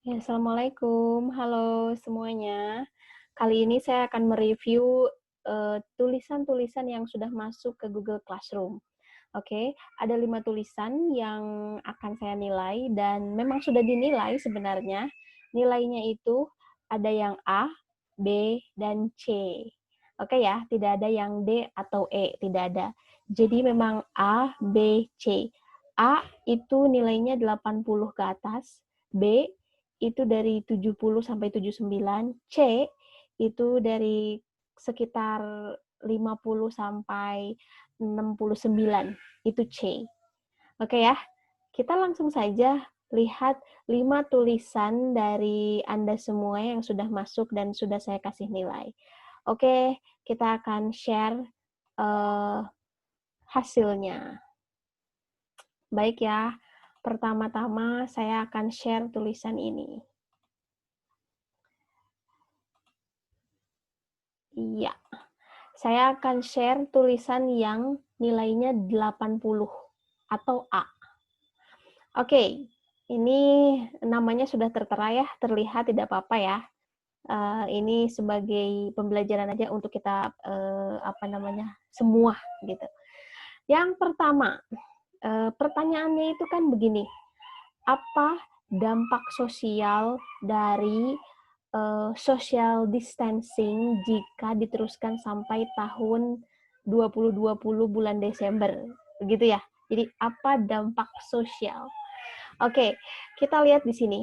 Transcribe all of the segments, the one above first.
Ya, assalamualaikum. Halo semuanya. Kali ini saya akan mereview tulisan-tulisan yang sudah masuk ke Google Classroom. Oke, ada 5 tulisan yang akan saya nilai dan memang sudah dinilai sebenarnya. Nilainya itu ada yang A, B, dan C. Oke ya, tidak ada yang D atau E, tidak ada. Jadi memang A, B, C. A itu nilainya 80 ke atas, B itu dari 70 sampai 79, C itu dari sekitar 50 sampai 69, itu C. Oke ya, kita langsung saja lihat 5 tulisan dari Anda semua yang sudah masuk dan sudah saya kasih nilai. Oke, kita akan share hasilnya. Baik ya, pertama-tama saya akan share tulisan ini. Iya, saya akan share tulisan yang nilainya 80 atau A. Oke, ini namanya sudah tertera ya, terlihat tidak apa-apa ya. Ini sebagai pembelajaran aja untuk kita semua gitu. Yang pertama, pertanyaannya itu kan begini, apa dampak sosial dari social distancing jika diteruskan sampai tahun 2020 bulan Desember, begitu ya. Jadi apa dampak sosial? Oke, kita lihat di sini.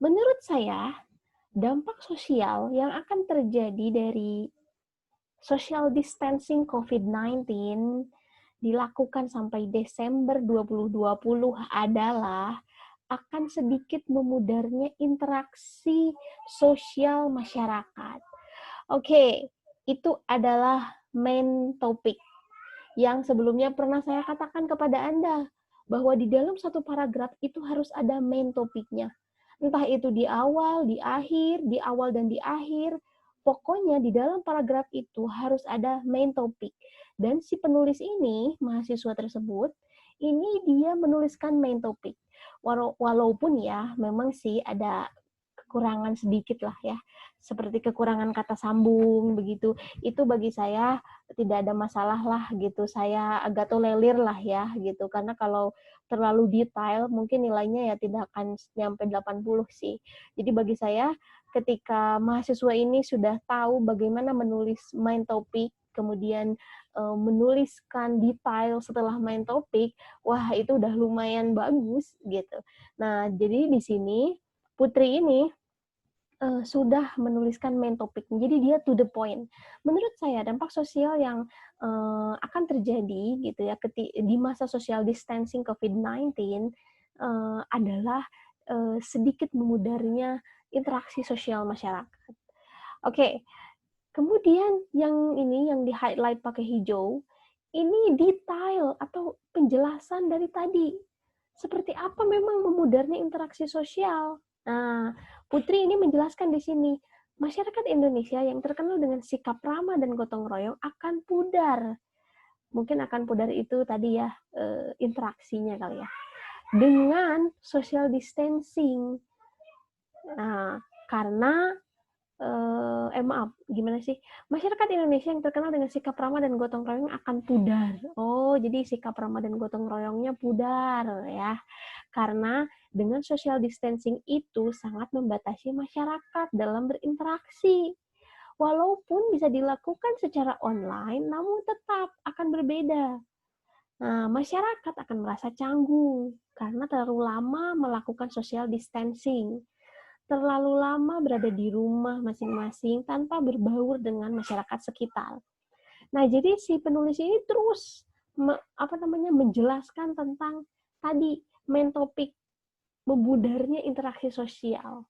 Menurut saya, dampak sosial yang akan terjadi dari social distancing COVID-19 dilakukan sampai Desember 2020 adalah akan sedikit memudarnya interaksi sosial masyarakat. Oke, itu adalah main topik yang sebelumnya pernah saya katakan kepada Anda, bahwa di dalam satu paragraf itu harus ada main topiknya. Entah itu di awal, di awal dan di akhir, pokoknya di dalam paragraf itu harus ada main topik. Dan si penulis ini, mahasiswa tersebut, ini dia menuliskan main topik. Walaupun ya, memang sih ada kekurangan sedikit lah ya, seperti kekurangan kata sambung begitu. Itu bagi saya tidak ada masalah lah gitu. Saya agak tolerir lah ya gitu. Karena kalau terlalu detail mungkin nilainya ya tidak akan nyampe 80 sih. Jadi bagi saya ketika mahasiswa ini sudah tahu bagaimana menulis main topik, kemudian menuliskan detail setelah main topik, wah itu udah lumayan bagus gitu. Nah, jadi di sini Putri ini sudah menuliskan main topik. Jadi dia to the point. Menurut saya dampak sosial yang akan terjadi gitu ya di masa social distancing COVID-19 adalah sedikit memudarnya interaksi sosial masyarakat. Oke, kemudian yang ini yang di highlight pakai hijau, ini detail atau penjelasan dari tadi. Seperti apa memang memudarnya interaksi sosial. Nah, Putri ini menjelaskan di sini, masyarakat Indonesia yang terkenal dengan sikap ramah dan gotong royong akan pudar. Mungkin akan pudar itu tadi ya, interaksinya kali ya. Dengan social distancing. Nah, karena maaf, gimana sih? Masyarakat Indonesia yang terkenal dengan sikap ramah dan gotong royong akan pudar. Oh, jadi sikap ramah dan gotong royongnya pudar ya. Karena dengan social distancing itu sangat membatasi masyarakat dalam berinteraksi. Walaupun bisa dilakukan secara online, namun tetap akan berbeda. Nah, masyarakat akan merasa canggung karena terlalu lama melakukan social distancing, terlalu lama berada di rumah masing-masing tanpa berbaur dengan masyarakat sekitar. Nah, jadi si penulis ini terus menjelaskan tentang tadi main topik membudarnya interaksi sosial.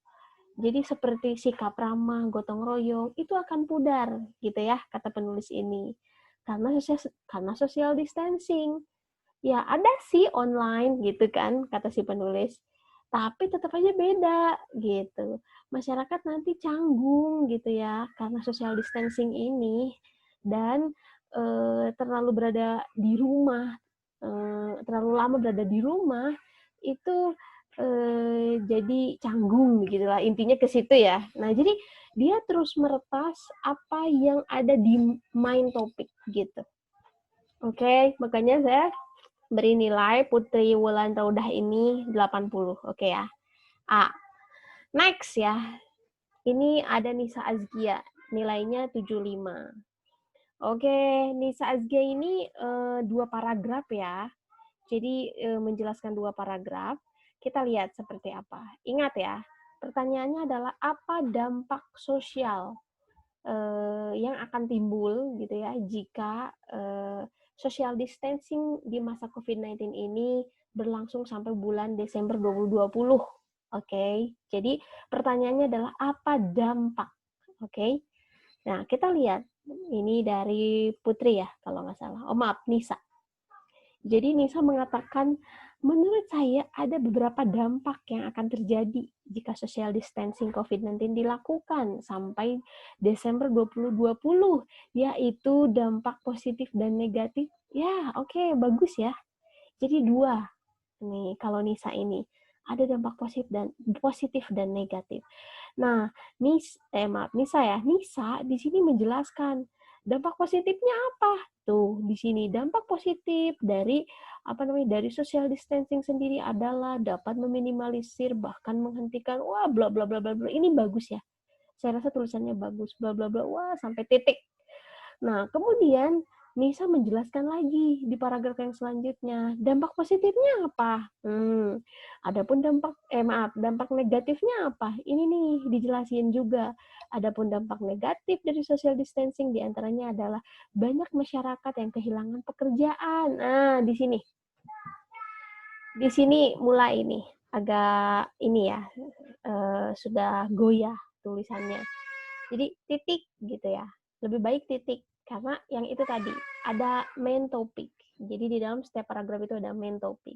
Jadi seperti sikap ramah, gotong royong itu akan pudar gitu ya kata penulis ini. Karena social distancing. Ya, ada sih online gitu kan kata si penulis. Tapi tetap aja beda gitu. Masyarakat nanti canggung gitu ya karena social distancing ini dan terlalu berada di rumah, terlalu lama berada di rumah itu jadi canggung gitu lah, intinya ke situ ya. Nah, jadi dia terus meretas apa yang ada di main topik gitu. Oke, makanya saya beri nilai Putri Wulan Raudah ini 80. Oke ya. A. Next ya. Ini ada Nisa Azkia, nilainya 75. Oke, Nisa Azkia ini 2 paragraf ya. Jadi menjelaskan 2 paragraf. Kita lihat seperti apa. Ingat ya, pertanyaannya adalah apa dampak sosial yang akan timbul gitu ya jika social distancing di masa COVID-19 ini berlangsung sampai bulan Desember 2020. Oke, jadi pertanyaannya adalah apa dampak? Oke, nah kita lihat ini dari Putri ya kalau nggak salah. Oh maaf, Nisa. Jadi Nisa mengatakan, menurut saya ada beberapa dampak yang akan terjadi jika social distancing COVID-19 dilakukan sampai Desember 2020, yaitu dampak positif dan negatif. Ya, oke, bagus ya. Jadi 2 nih kalau Nisa ini. Ada dampak positif dan negatif. Nah, Nisa ya. Nisa di sini menjelaskan dampak positifnya apa? Tuh, di sini dampak positif dari dari social distancing sendiri adalah dapat meminimalisir bahkan menghentikan bla bla bla bla bla. Ini bagus ya. Saya rasa tulisannya bagus, bla bla bla, sampai titik. Nah, kemudian Nisa menjelaskan lagi di paragraf yang selanjutnya, dampak positifnya apa? Adapun dampak negatifnya apa? Ini nih dijelasin juga. Adapun dampak negatif dari social distancing diantaranya adalah banyak masyarakat yang kehilangan pekerjaan. Nah, di sini mulai ini agak ini ya, sudah goyah tulisannya. Jadi titik gitu ya. Lebih baik titik karena yang itu tadi ada main topic. Jadi di dalam setiap paragraf itu ada main topic.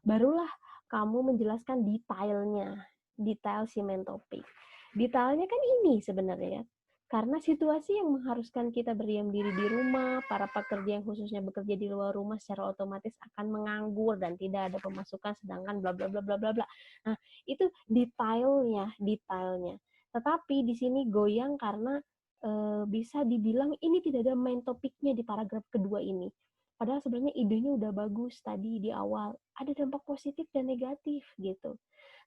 Barulah kamu menjelaskan detail si main topic. Detailnya kan ini sebenarnya. Karena situasi yang mengharuskan kita berdiam diri di rumah, para pekerja yang khususnya bekerja di luar rumah secara otomatis akan menganggur dan tidak ada pemasukan sedangkan bla bla bla bla bla bla. Nah, itu detailnya. Tetapi di sini goyang karena bisa dibilang ini tidak ada main topiknya di paragraf kedua ini. Padahal sebenarnya idenya udah bagus tadi di awal. Ada dampak positif dan negatif gitu.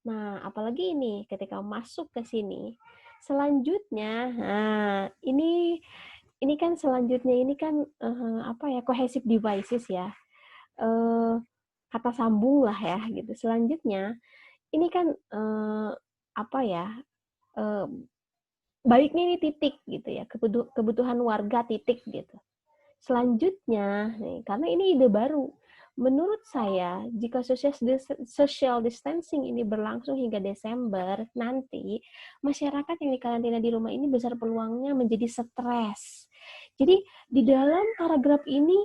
Nah, apalagi ini ketika masuk ke sini, selanjutnya, nah ini kan selanjutnya ini kan cohesive devices ya. Kata sambung lah ya gitu. Selanjutnya ini kan baiknya ini titik gitu ya, kebutuhan warga titik gitu. Selanjutnya, nih, karena ini ide baru, menurut saya jika social distancing ini berlangsung hingga Desember nanti, masyarakat yang dikarantina di rumah ini besar peluangnya menjadi stres. Jadi di dalam paragraf ini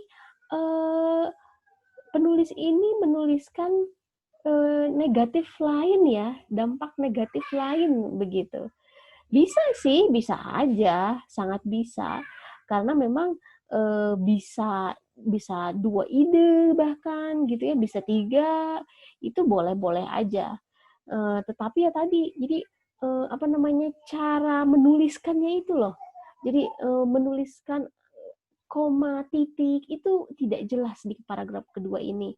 penulis ini menuliskan negatif lain ya, dampak negatif lain begitu. Bisa sih, bisa aja, sangat bisa. Karena memang bisa 2 ide bahkan gitu ya, bisa 3, itu boleh-boleh aja. Tetapi ya tadi, jadi cara menuliskannya itu loh. Jadi menuliskan koma, titik itu tidak jelas di paragraf kedua ini.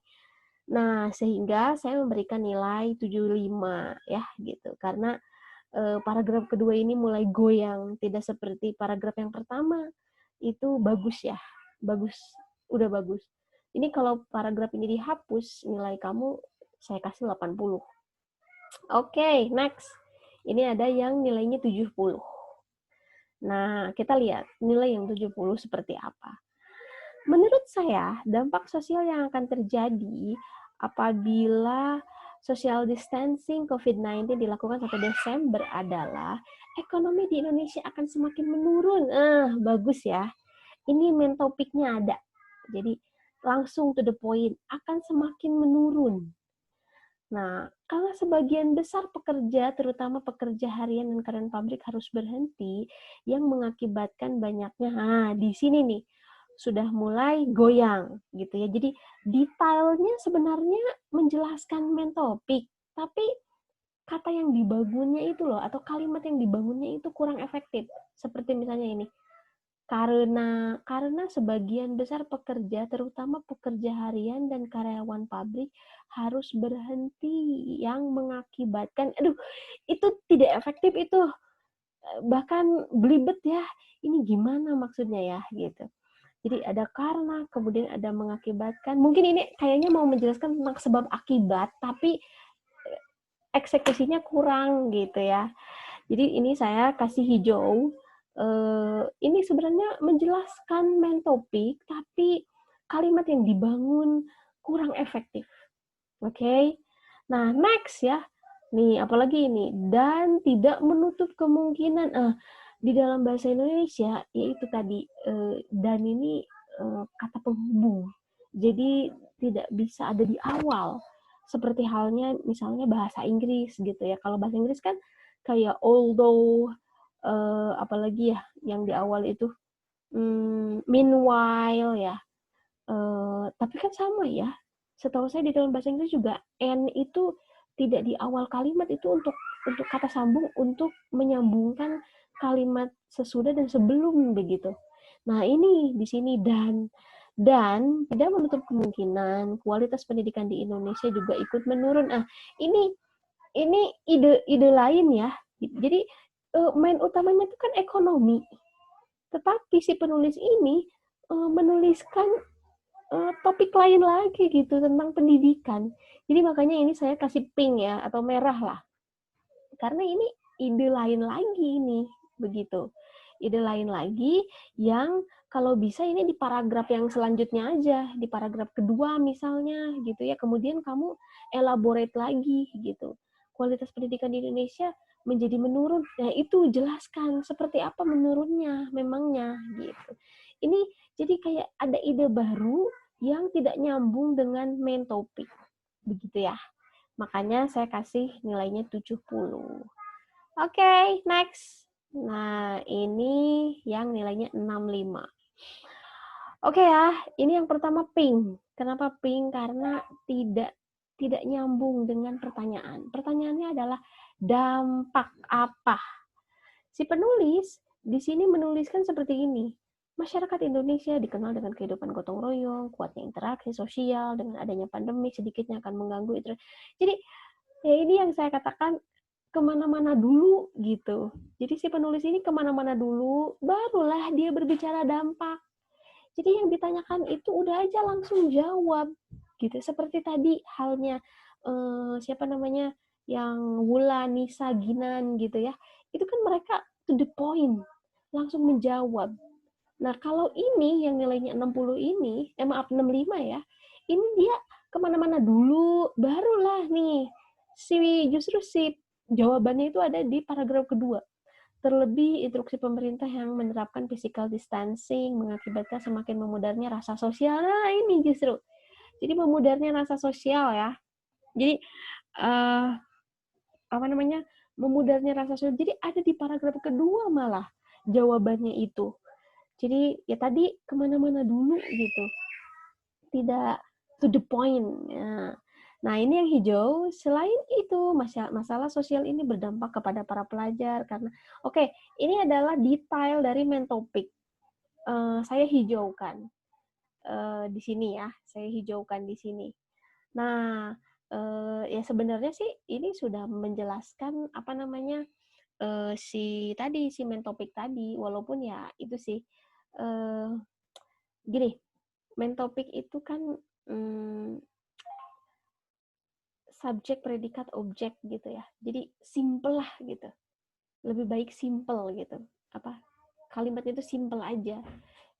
Nah, sehingga saya memberikan nilai 75 ya gitu. Karena paragraf kedua ini mulai goyang, tidak seperti paragraf yang pertama. Itu bagus ya, bagus, udah bagus. Ini kalau paragraf ini dihapus, nilai kamu saya kasih 80. Oke, next. Ini ada yang nilainya 70. Nah, kita lihat nilai yang 70 seperti apa. Menurut saya, dampak sosial yang akan terjadi apabila social distancing COVID-19 dilakukan sampai Desember adalah ekonomi di Indonesia akan semakin menurun. Bagus ya. Ini main topiknya ada. Jadi langsung to the point, akan semakin menurun. Nah, kalau sebagian besar pekerja, terutama pekerja harian dan karyawan pabrik harus berhenti, yang mengakibatkan banyaknya, di sini nih, sudah mulai goyang gitu ya. Jadi detailnya sebenarnya menjelaskan main topik, tapi kata yang dibangunnya itu loh, atau kalimat yang dibangunnya itu kurang efektif. Seperti misalnya ini, karena sebagian besar pekerja, terutama pekerja harian dan karyawan pabrik, harus berhenti yang mengakibatkan, itu tidak efektif itu, bahkan belibet ya, ini gimana maksudnya ya, gitu. Jadi ada karena, kemudian ada mengakibatkan. Mungkin ini kayaknya mau menjelaskan tentang sebab akibat, tapi eksekusinya kurang gitu ya. Jadi ini saya kasih hijau. Ini sebenarnya menjelaskan main topik, tapi kalimat yang dibangun kurang efektif. Oke. Nah, next ya. Nih, apalagi ini. Dan tidak menutup kemungkinan. Di dalam bahasa Indonesia, yaitu tadi, dan ini kata penghubung. Jadi tidak bisa ada di awal. Seperti halnya misalnya bahasa Inggris gitu ya. Kalau bahasa Inggris kan kayak although, apalagi ya yang di awal itu, meanwhile ya. Tapi kan sama ya. Setahu saya di dalam bahasa Inggris juga and itu tidak di awal kalimat, itu untuk kata sambung, untuk menyambungkan kalimat sesudah dan sebelum begitu. Nah, ini di sini dan tidak menutup kemungkinan kualitas pendidikan di Indonesia juga ikut menurun. Ini ide lain ya. Jadi main utamanya itu kan ekonomi. Tetapi si penulis ini menuliskan topik lain lagi gitu tentang pendidikan. Jadi makanya ini saya kasih pink ya, atau merah lah. Karena ini ide lain lagi ini, begitu. Ide lain lagi yang kalau bisa ini di paragraf yang selanjutnya aja, di paragraf kedua misalnya gitu ya. Kemudian kamu elaborate lagi gitu. Kualitas pendidikan di Indonesia menjadi menurun. Nah, itu jelaskan seperti apa menurunnya memangnya gitu. Ini jadi kayak ada ide baru yang tidak nyambung dengan main topik. Begitu ya. Makanya saya kasih nilainya 70. Oke, next. Nah, ini yang nilainya 65. Oke ya, ini yang pertama pink. Kenapa pink? Karena tidak nyambung dengan pertanyaan. Pertanyaannya adalah dampak apa? Si penulis di sini menuliskan seperti ini. Masyarakat Indonesia dikenal dengan kehidupan gotong royong, kuatnya interaksi sosial, dengan adanya pandemi sedikitnya akan mengganggu itu. Jadi, ya ini yang saya katakan, kemana-mana dulu gitu. Jadi si penulis ini kemana-mana dulu, barulah dia berbicara dampak. Jadi yang ditanyakan itu udah aja langsung jawab gitu. Seperti tadi halnya siapa namanya yang Wula, Nisa, Ginan gitu ya. Itu kan mereka to the point, langsung menjawab. Nah, kalau ini yang nilainya 60 ini, maaf 65 ya, ini dia kemana-mana dulu, barulah nih justru si jawabannya itu ada di paragraf kedua. Terlebih, instruksi pemerintah yang menerapkan physical distancing mengakibatkan semakin memudarnya rasa sosial. Nah, ini justru. Jadi memudarnya rasa sosial ya. Jadi apa namanya? Memudarnya rasa sosial. Jadi ada di paragraf kedua malah jawabannya itu. Jadi ya tadi kemana-mana dulu gitu. Tidak to the point. Nah, ini yang hijau. Selain itu, masalah sosial ini berdampak kepada para pelajar karena ini adalah detail dari main topik. Saya hijaukan di sini ya. Saya hijaukan di sini. Nah, ya sebenarnya sih ini sudah menjelaskan apa namanya si main topik tadi, walaupun ya itu sih gini, main topik itu kan subjek, predikat, objek gitu ya. Jadi simple lah gitu. Lebih baik simple gitu. Kalimatnya itu simple aja.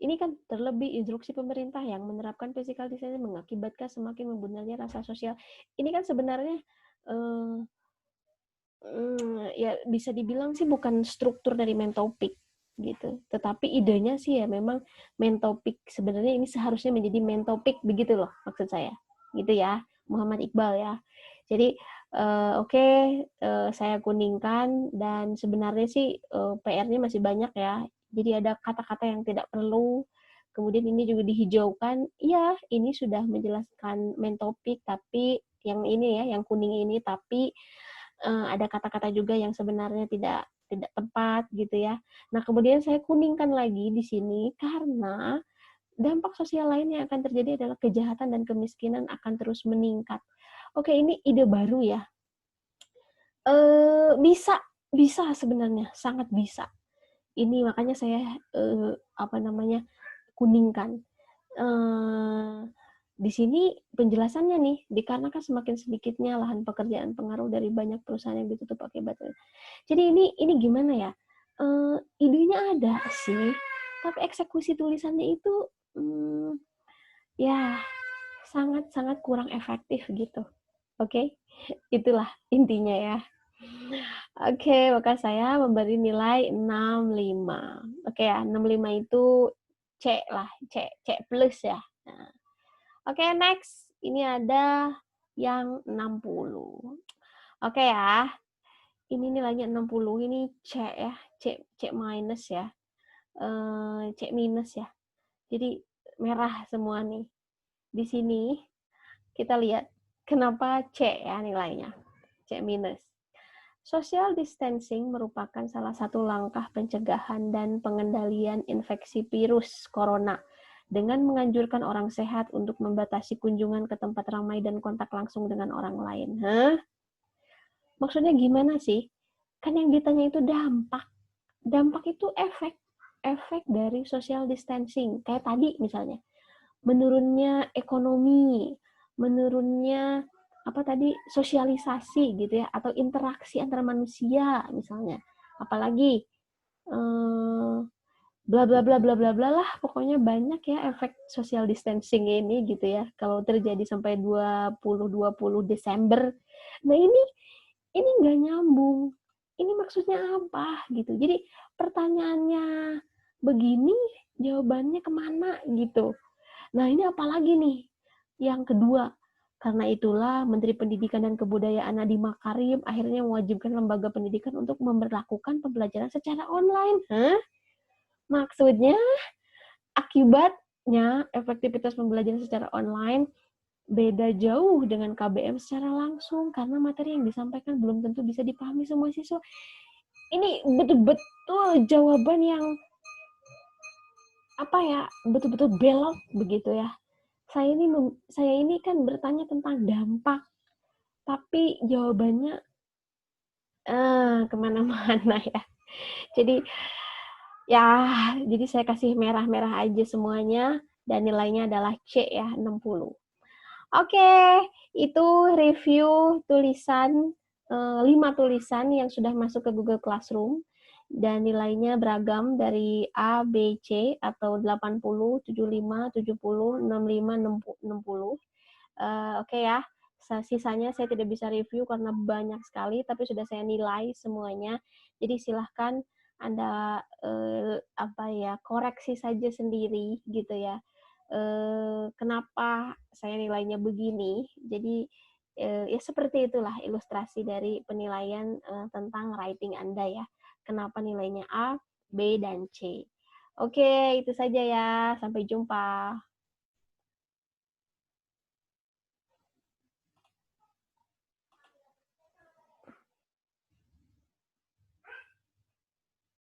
Ini kan terlebih instruksi pemerintah yang menerapkan physical distancing mengakibatkan semakin membunarnya rasa sosial. Ini kan sebenarnya ya bisa dibilang sih bukan struktur dari main topik gitu. Tetapi idenya sih ya memang main topik. Sebenarnya ini seharusnya menjadi main topik begitu loh maksud saya. Gitu ya, Muhammad Iqbal ya. Jadi saya kuningkan dan sebenarnya sih PR-nya masih banyak ya. Jadi ada kata-kata yang tidak perlu, Kemudian ini juga dihijaukan, ya ini sudah menjelaskan main topik, tapi yang ini ya, yang kuning ini, tapi ada kata-kata juga yang sebenarnya tidak tepat gitu ya. Nah, kemudian saya kuningkan lagi di sini karena dampak sosial lain yang akan terjadi adalah kejahatan dan kemiskinan akan terus meningkat. Oke, ini ide baru ya. Bisa, bisa sebenarnya, sangat bisa. Ini makanya saya kuningkan. Di sini penjelasannya nih, dikarenakan semakin sedikitnya lahan pekerjaan pengaruh dari banyak perusahaan yang ditutup akibat. Jadi ini gimana ya? Idenya ada sih, tapi eksekusi tulisannya itu ya sangat-sangat kurang efektif gitu. Oke, itulah intinya ya. Oke, maka saya memberi nilai 65. Oke ya, 65 itu C lah, C plus ya. Nah, oke, next. Ini ada yang 60. Oke ya, ini nilainya 60, ini C ya, C minus ya. C minus ya. Jadi merah semua nih. Di sini kita lihat kenapa C ya nilainya. C minus. Social distancing merupakan salah satu langkah pencegahan dan pengendalian infeksi virus corona dengan menganjurkan orang sehat untuk membatasi kunjungan ke tempat ramai dan kontak langsung dengan orang lain. Maksudnya gimana sih? Kan yang ditanya itu dampak. Dampak itu efek dari social distancing. Kayak tadi misalnya, menurunnya ekonomi, menurunnya sosialisasi gitu ya, atau interaksi antara manusia misalnya, apalagi bla bla bla bla bla bla lah, pokoknya banyak ya efek social distancing ini gitu ya, kalau terjadi sampai 2020 Desember. Nah ini nggak nyambung, ini maksudnya apa gitu. Jadi pertanyaannya begini, jawabannya kemana gitu. Nah, ini apalagi nih yang kedua. Karena itulah Menteri Pendidikan dan Kebudayaan Nadiem Makarim akhirnya mewajibkan lembaga pendidikan untuk memberlakukan pembelajaran secara online. Maksudnya akibatnya efektivitas pembelajaran secara online beda jauh dengan KBM secara langsung karena materi yang disampaikan belum tentu bisa dipahami semua siswa. Ini betul-betul jawaban yang betul-betul belok begitu ya. Saya ini kan bertanya tentang dampak, tapi jawabannya kemana-mana ya. Jadi saya kasih merah-merah aja semuanya dan nilainya adalah C ya, 60. Oke, itu review tulisan 5 tulisan yang sudah masuk ke Google Classroom dan nilainya beragam dari A, B, C atau 80, 75, 70, 65, 60. Oke ya. Sisanya saya tidak bisa review karena banyak sekali, tapi sudah saya nilai semuanya. Jadi silahkan Anda koreksi saja sendiri gitu ya. Kenapa saya nilainya begini? Jadi ya seperti itulah ilustrasi dari penilaian tentang writing Anda ya. Kenapa nilainya A, B, dan C. Oke, itu saja ya. Sampai jumpa.